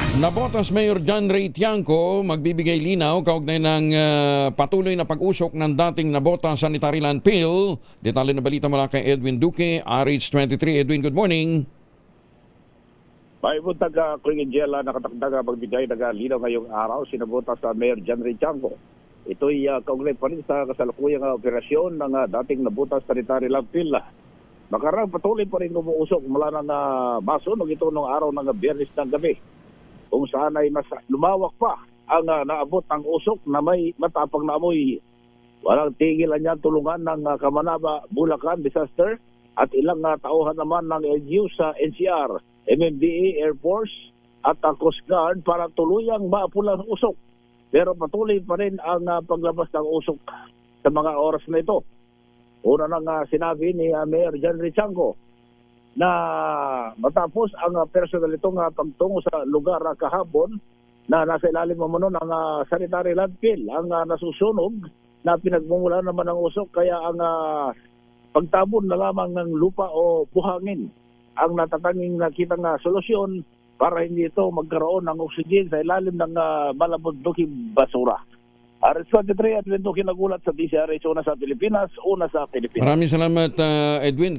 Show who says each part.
Speaker 1: Nabotas Mayor John Ray Tiangco magbibigay linaw kaugnay ng patuloy na pag-usok ng dating Nabotas Sanitary Landfill. Detalye na balita mula kay Edwin Duque, RH23. Edwin, good morning.
Speaker 2: Maibon taga Kringingela nakatakdaga magbigay linaw ngayong araw sinabotas sa Mayor John Ray Tiangco. Ito'y kaugnay pa rin sa kasalukuyang operasyon ng dating Nabotas Sanitary Landfill. Makarang patuloy pa rin umuusok mula ng baso nung ito nung araw ng Biyernes ng gabi, kung saan ay mas lumawak pa ang naabot ng usok na may matapang na amoy. Walang tigilan niya tulungan ng Kamanaba, Bulacan Disaster at ilang tauhan naman ng LGU sa NCR, MMDA, Air Force at Coast Guard para tuluyang maapulan ang usok. Pero patuloy pa rin ang paglabas ng usok sa mga oras na ito. Una nang sinabi ni Mayor John Ray Tiangco na matapos ang personal itong pagtungo sa lugar kahapon na nasa ilalim mo ng sanitary landfill ang nasusunog na pinagmumula naman ng usok, kaya ang pagtabon na lamang ng lupa o buhangin ang natatanging nakitang solusyon para hindi ito magkaroon ng oxygen sa ilalim ng malabunduking basura. RH23 at Duque nagulat sa DCRH, una sa Pilipinas, una sa Pilipinas.
Speaker 1: Maraming salamat, Edwin.